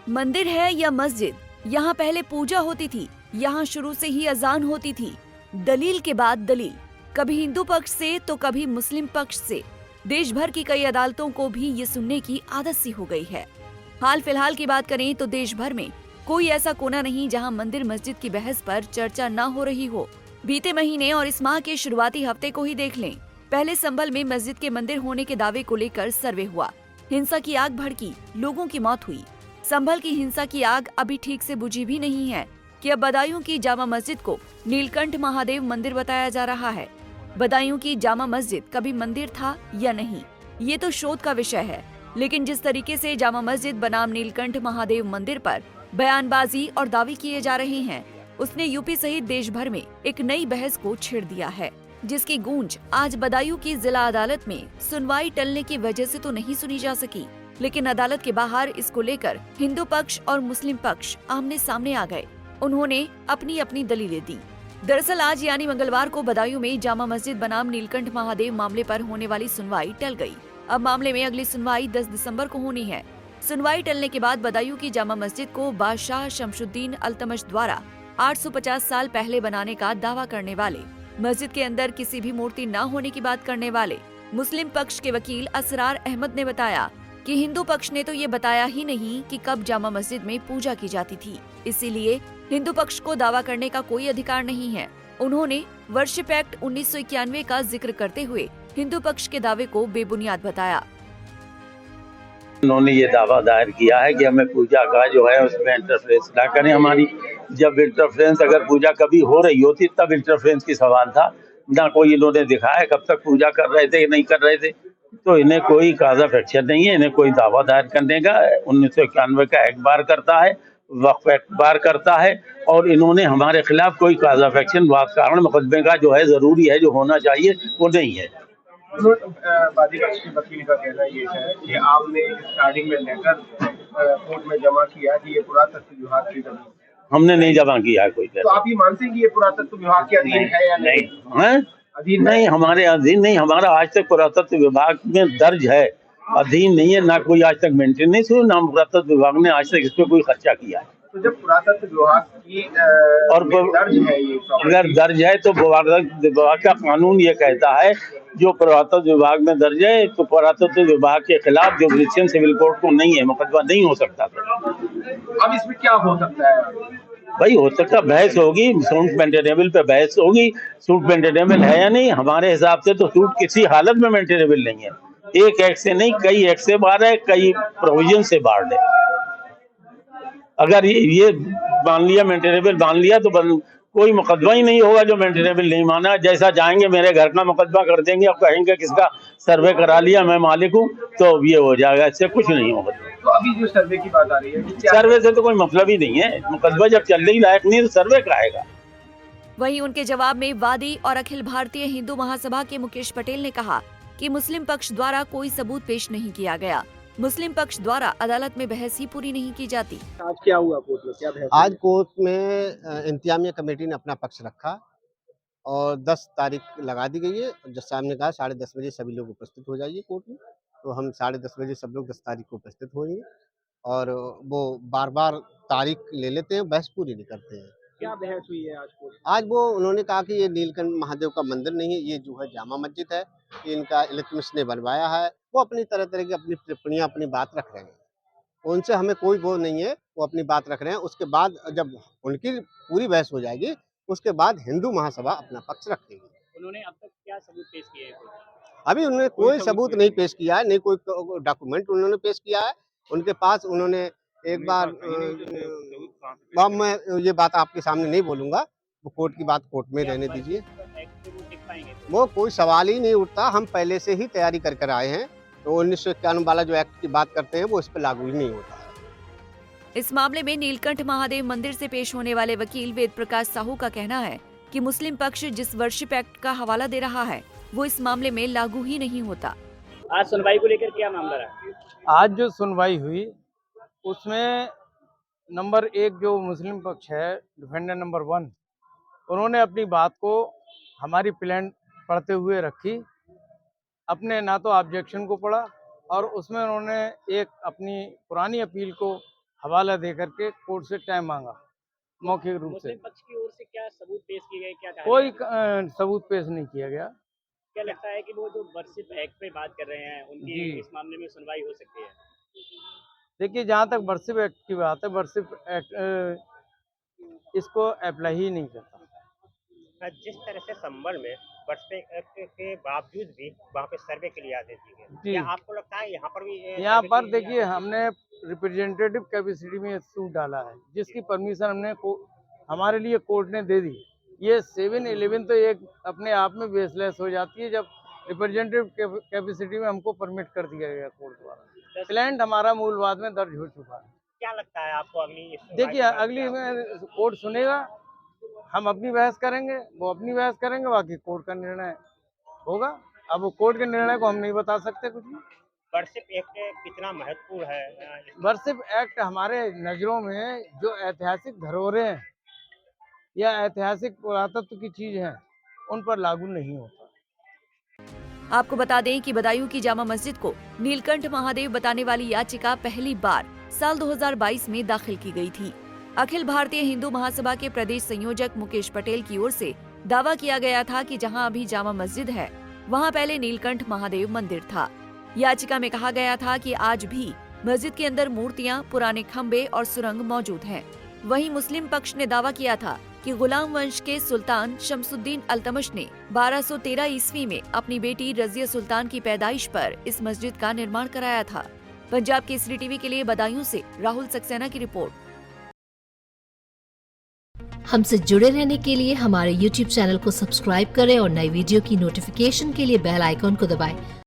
मंदिर है या मस्जिद, यहाँ पहले पूजा होती थी, यहाँ शुरू से ही अजान होती थी। दलील के बाद दलील, कभी हिंदू पक्ष से तो कभी मुस्लिम पक्ष से। देश भर की कई अदालतों को भी ये सुनने की आदत सी हो गई है। हाल फिलहाल की बात करें तो देश भर में कोई ऐसा कोना नहीं जहां मंदिर मस्जिद की बहस पर चर्चा न हो रही हो। बीते महीने और इस माह के शुरुआती हफ्ते को ही देख लें। पहले संभल में मस्जिद के मंदिर होने के दावे को लेकर सर्वे हुआ, हिंसा की आग भड़की, लोगों की मौत हुई। संभल की हिंसा की आग अभी ठीक से बुझी भी नहीं है कि अब बदायूं की जामा मस्जिद को नीलकंठ महादेव मंदिर बताया जा रहा है। बदायूं की जामा मस्जिद कभी मंदिर था या नहीं, ये तो शोध का विषय है। लेकिन जिस तरीके से जामा मस्जिद बनाम नीलकंठ महादेव मंदिर पर बयानबाजी और दावे किए जा रहे हैं, उसने यूपी सहित देश भर में एक नई बहस को छेड़ दिया है, जिसकी गूंज आज बदायूं की जिला अदालत में सुनवाई टलने की वजह से तो नहीं सुनी जा सकी, लेकिन अदालत के बाहर इसको लेकर हिंदू पक्ष और मुस्लिम पक्ष आमने सामने आ गए। उन्होंने अपनी अपनी दलीलें दी। दरअसल आज यानी मंगलवार को बदायूं में जामा मस्जिद बनाम नीलकंठ महादेव मामले पर होने वाली सुनवाई टल गई। अब मामले में अगली सुनवाई 10 दिसंबर को होनी है। सुनवाई टलने के बाद बदायूं की जामा मस्जिद को बादशाह शमशुद्दीन अल्तमश द्वारा 850 साल पहले बनाने का दावा करने वाले, मस्जिद के अंदर किसी भी मूर्ति न होने की बात करने वाले मुस्लिम पक्ष के वकील असरार अहमद ने बताया कि हिंदू पक्ष ने तो ये बताया ही नहीं कि कब जामा मस्जिद में पूजा की जाती थी, इसीलिए हिंदू पक्ष को दावा करने का कोई अधिकार नहीं है। उन्होंने वर्शिप एक्ट 1991 का जिक्र करते हुए हिंदू पक्ष के दावे को बेबुनियाद बताया। उन्होंने ये दावा दायर किया है कि हमें पूजा का जो है उसमें इंटरफेरेंस ना करें। हमारी जब इंटरफेरेंस अगर पूजा कभी हो रही होती तब इंटरफेरेंस की सवाल था, ना कोई इन्होंने दिखाया कब तक पूजा कर रहे थे नहीं कर रहे थे। तो इन्हें कोई काज ऑफ एक्शन नहीं है, इन्हें कोई दावा दायर करने का। 1991 का एक्ट बार करता है, वक्फ एक्ट बार करता है, और इन्होंने हमारे खिलाफ कोई काज ऑफ एक्शन कारण मुकदमे का जो है जरूरी है, जो होना चाहिए वो नहीं है। वादी पक्ष के वकील का कहना ये है कि आपने स्टार्टिंग में लेटर कोर्ट में जमा किया कि ये पुरातत्व विभाग की जमीन। हमने नहीं जमा किया है कोई। तो आप ये मानते हैं कि ये पुरातत्व विभाग के अधीन है या नहीं? अधीन नहीं, हमारे अधीन नहीं। हमारा आज तक पुरातत्व विभाग में दर्ज है, अधीन नहीं है। ना कोई आज तक मेंटेनेंस हुई, ना पुरातत्व विभाग ने आज तक इस पर कोई खर्चा किया है। तो जब पुरातत्व विभाग की और दर्ज है, ये अगर दर्ज है तो पुरातत्व विभाग का कानून ये कहता है जो पुरातत्व विभाग में दर्ज है तो पुरातत्व विभाग के खिलाफ जुडिशियल सिविल कोर्ट को नहीं है, मुकदमा नहीं हो सकता। अब इसमें क्या हो सकता है भाई? हो सकता बहस होगी, सूट मेंटेनेबल पे बहस होगी। सूट मेंटेनेबल है या नहीं? हमारे हिसाब से तो सूट किसी हालत में मेंटेनेबल नहीं है। एक एक्ट से नहीं, कई एक्ट से बाहर है, कई प्रोविजन से बाहर है। अगर ये मान लिया मेंटेनेबल मान लिया तो कोई मुकदमा ही नहीं होगा जो मेंटेनेबल नहीं माना। जैसा जाएंगे मेरे घर का मुकदमा कर देंगे और कहेंगे किसका सर्वे करा लिया, मैं मालिक हूँ, तो ये हो जाएगा। इससे कुछ नहीं होगा। तो अभी जो सर्वे की बात आ रही है, सर्वे से तो कोई मतलब ही नहीं है। मुकदमा जब चलने ही लायक नहीं तो सर्वे कराएगा। वहीं उनके जवाब में वादी और अखिल भारतीय हिंदू महासभा के मुकेश पटेल ने कहा कि मुस्लिम पक्ष द्वारा कोई सबूत पेश नहीं किया गया। मुस्लिम पक्ष द्वारा अदालत में बहस ही पूरी नहीं की जाती। आज क्या हुआ कोर्ट में, क्या बहस? आज कोर्ट में इंतजामिया कमेटी ने अपना पक्ष रखा और 10 तारीख लगा दी गई है। जब सामने कहा 10:30 बजे सभी लोग उपस्थित हो जाइए कोर्ट में, तो हम 10:30 बजे सब लोग 10 तारीख को उपस्थित होंगे। और वो बार बार तारीख ले लेते हैं, बहस पूरी नहीं करते हैं। क्या बहस हुई है आज कोर्ट? आज वो उन्होंने कहा कि ये नीलकंठ महादेव का मंदिर नहीं है, ये जो है जामा मस्जिद है, इनका इल्तुतमिश ने बनवाया है। वो अपनी तरह तरह की अपनी टिप्पणियाँ अपनी बात रख रहे हैं, उनसे हमें कोई वो नहीं है, वो अपनी बात रख रहे हैं। उसके बाद जब उनकी पूरी बहस हो जाएगी उसके बाद हिंदू महासभा अपना पक्ष रखेगी। उन्होंने अब तक क्या सबूत पेश किए हैं? अभी उन्होंने कोई सबूत नहीं पेश किया है, नहीं कोई डॉक्यूमेंट उन्होंने पेश किया है। उनके पास उन्होंने एक बार मैं ये बात आपके सामने नहीं बोलूँगा, वो कोर्ट की बात कोर्ट में रहने दीजिए। वो कोई सवाल ही नहीं उठता, हम पहले से ही तैयारी कर कर आए हैं। तो 1991 वाला जो एक्ट की बात करते हैं वो इस पर लागू ही नहीं होता है। इस मामले में नीलकंठ महादेव मंदिर से पेश होने वाले वकील वेद प्रकाश साहू का कहना है कि मुस्लिम पक्ष जिस वर्शिप एक्ट का हवाला दे रहा है वो इस मामले में लागू ही नहीं होता। आज सुनवाई को लेकर क्या मामला रहा? आज जो सुनवाई हुई उसमें नंबर 1 जो मुस्लिम पक्ष है, डिफेंडर नंबर 1, उन्होंने अपनी बात को हमारी प्लेन पढ़ते हुए रखी। अपने ना तो ऑब्जेक्शन को पढ़ा और उसमें उन्होंने एक अपनी पुरानी अपील को हवाला दे करके कोर्ट से टाइम मांगा मौखिक रूप से। मुस्लिम पक्ष की ओर से क्या सबूत पेश किए गए, क्या कहा कोई गया? सबूत पेश नहीं किया गया। क्या लगता है कि वो जो वर्शिप एक्ट पे बात कर रहे हैं उनकी जी। इस मामले में सुनवाई हो सकती है? देखिए, जहाँ तक वर्शिप एक्ट की बात है, वर्शिप एक्ट इसको अप्लाई ही नहीं करता। जिस तरह से संबल में वर्शिप एक्ट के बावजूद भी वहाँ पे सर्वे के लिए आदेश दिए गए, जी। क्या आपको लगता है यहाँ पर भी यहाँ सर्वे पर के लिए देखिए, आदेश हमने रिप्रेजेंटेटिव कैपेसिटी में सूट डाला है, जिसकी परमिशन हमारे लिए कोर्ट ने दे दी। ये 7-11 तो एक अपने आप में बेसलेस हो जाती है, जब रिप्रेजेंटेटिव कैपेसिटी में हमको परमिट कर दिया गया कोर्ट द्वारा। प्लांट हमारा मूलवाद में दर्ज हो चुका है। क्या लगता है आपको अगली इस सुनवाई देखिए, के बाद अगली क्या में कोर्ट सुनेगा, हम अपनी बहस करेंगे, वो अपनी बहस करेंगे, बाकी कोर्ट का निर्णय होगा। अब वो कोर्ट के निर्णय को हम नहीं बता सकते कुछ भी। वर्शिप एक्ट कितना महत्वपूर्ण है? वर्शिप एक्ट हमारे नज़रों में जो ऐतिहासिक धरोहरें हैं या ऐतिहासिक पुरातत्व की चीज हैं, उन पर लागू नहीं होता। आपको बता दें कि बदायूं की जामा मस्जिद को नीलकंठ महादेव बताने वाली याचिका पहली बार साल 2022 में दाखिल की गई थी। अखिल भारतीय हिंदू महासभा के प्रदेश संयोजक मुकेश पटेल की ओर से दावा किया गया था कि जहां अभी जामा मस्जिद है, वहां पहले नीलकंठ महादेव मंदिर था। याचिका में कहा गया था कि आज भी मस्जिद के अंदर मूर्तियां, पुराने खंबे और सुरंग मौजूद हैं। वहीं मुस्लिम पक्ष ने दावा किया था कि गुलाम वंश के सुल्तान शमसुद्दीन अल्तमश ने 1213 ईस्वी में अपनी बेटी रजिया सुल्तान की पैदाइश पर इस मस्जिद का निर्माण कराया था। पंजाब केसरी टीवी के लिए बदायूं से राहुल सक्सेना की रिपोर्ट। हमसे जुड़े रहने के लिए हमारे YouTube चैनल को सब्सक्राइब करें और नई वीडियो की नोटिफिकेशन के लिए बेल आइकॉन को दबाएं।